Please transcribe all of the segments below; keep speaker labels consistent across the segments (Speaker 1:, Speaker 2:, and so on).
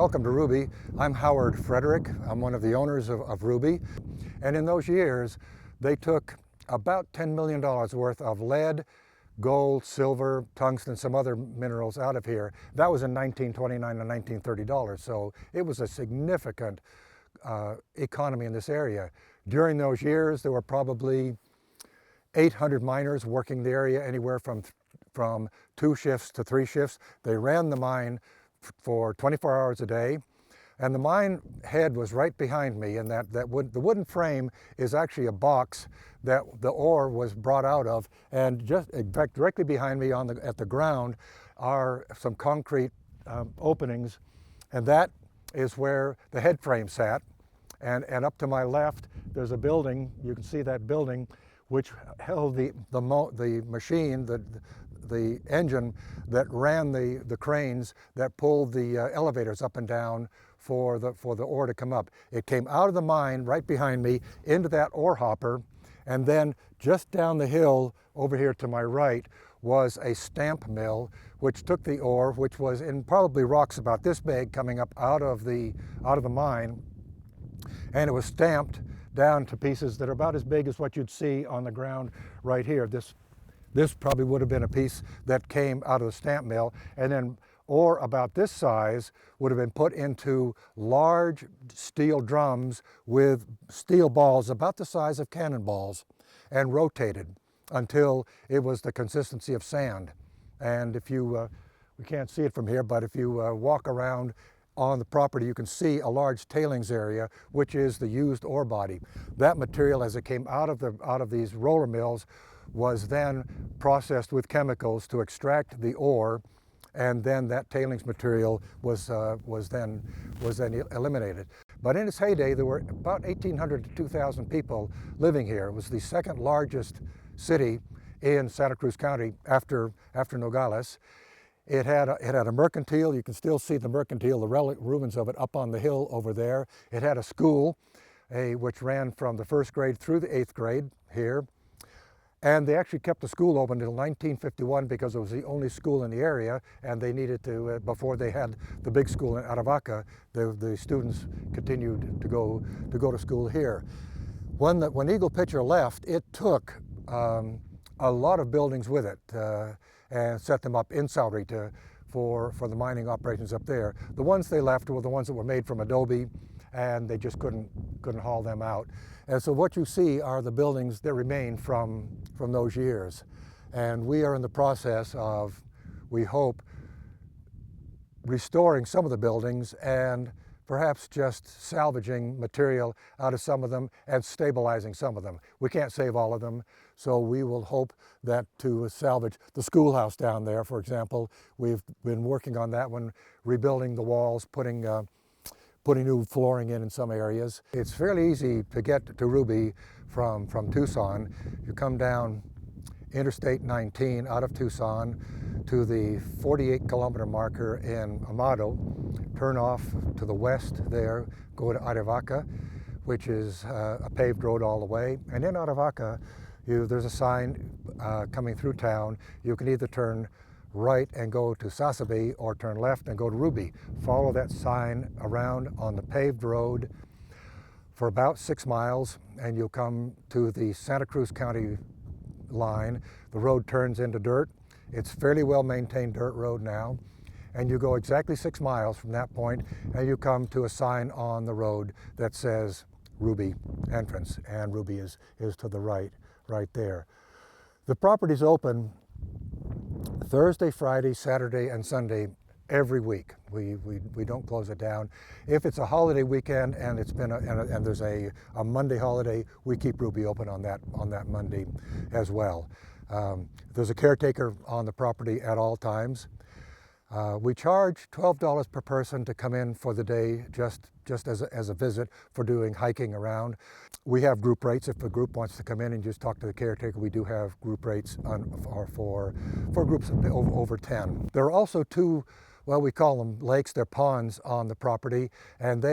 Speaker 1: Welcome to Ruby. I'm Howard Frederick. I'm one of the owners of Ruby. And in those years, they took about $10 million worth of lead, gold, silver, tungsten, some other minerals out of here. That was in 1929 and $1930. So it was a significant economy in this area. During those years, there were probably 800 miners working the area, anywhere from 2 shifts to 3 shifts. They ran the mine for 24 hours a day, and the mine head was right behind me, and the wooden frame is actually a box that the ore was brought out of, and just in fact directly behind me at the ground are some concrete openings, and that is where the head frame sat. And up to my left there's a building, you can see that building, which held the machine, the engine that ran the cranes that pulled the elevators up and down for the ore to come up. It came out of the mine right behind me into that ore hopper, and then just down the hill over here to my right was a stamp mill which took the ore, which was in probably rocks about this big, coming up out of the mine, and it was stamped down to pieces that are about as big as what you'd see on the ground right here. This probably would have been a piece that came out of the stamp mill, and then ore about this size would have been put into large steel drums with steel balls about the size of cannonballs and rotated until it was the consistency of sand. And if you, we can't see it from here, but if you walk around on the property, you can see a large tailings area, which is the used ore body. That material, as it came out of these roller mills, was then processed with chemicals to extract the ore, and then that tailings material was then eliminated. But in its heyday, there were about 1,800 to 2,000 people living here. It was the second largest city in Santa Cruz County after Nogales. It had a mercantile. You can still see the mercantile, the ruins of it up on the hill over there. It had a school, which ran from the 1st grade through the 8th grade here. And they actually kept the school open until 1951 because it was the only school in the area, and they needed to, before they had the big school in Aravaca, the students continued to go to school here. When Eagle Pitcher left, it took a lot of buildings with it and set them up in Saudi for the mining operations up there. The ones they left were the ones that were made from adobe, and they just couldn't haul them out. And so what you see are the buildings that remain from those years. And we are in the process of, we hope, restoring some of the buildings and perhaps just salvaging material out of some of them and stabilizing some of them. We can't save all of them, so we will hope that to salvage the schoolhouse down there, for example. We've been working on that one, rebuilding the walls, putting new flooring in some areas. It's fairly easy to get to Ruby from Tucson. You come down Interstate 19 out of Tucson to the 48-kilometer marker in Amado, turn off to the west there, go to Aravaca, which is a paved road all the way. And in Aravaca, there's a sign coming through town. You can either turn right and go to Sasabe, or turn left and go to Ruby. Follow that sign around on the paved road for about 6 miles, and you'll come to the Santa Cruz County line. The road turns into dirt. It's fairly well maintained dirt road now, and you go exactly 6 miles from that point, and you come to a sign on the road that says Ruby entrance, and Ruby is to the right there. The property's open Thursday, Friday, Saturday, and Sunday every week. We don't close it down. If it's a holiday weekend and and there's a Monday holiday, we keep Ruby open on that Monday as well. There's a caretaker on the property at all times. We charge $12 per person to come in for the day, just as a visit for doing hiking around. We have group rates. If a group wants to come in and just talk to the caretaker, we do have group rates for groups of over 10. There are also 2, well, we call them lakes, they're ponds on the property, and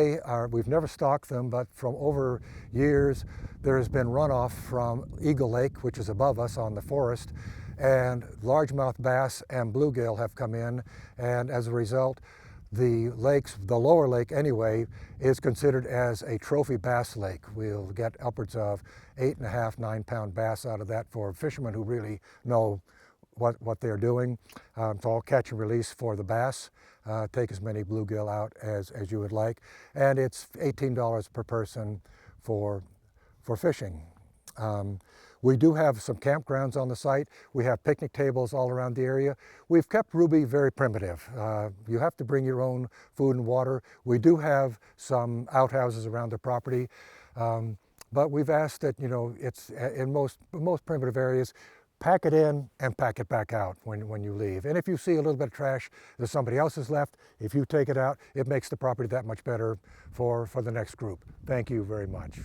Speaker 1: we've never stocked them, but from over years there has been runoff from Eagle Lake, which is above us on the forest, and largemouth bass and bluegill have come in, and as a result The lakes, the lower lake anyway, is considered as a trophy bass lake. We'll get upwards of 8.5, 9-pound bass out of that for fishermen who really know what they're doing. It's all catch and release for the bass. Take as many bluegill out as you would like. And it's $18 per person for fishing. We do have some campgrounds on the site. We have picnic tables all around the area. We've kept Ruby very primitive. You have to bring your own food and water. We do have some outhouses around the property, but we've asked that, it's in most primitive areas, pack it in and pack it back out when you leave. And if you see a little bit of trash that somebody else has left, if you take it out, it makes the property that much better for the next group. Thank you very much.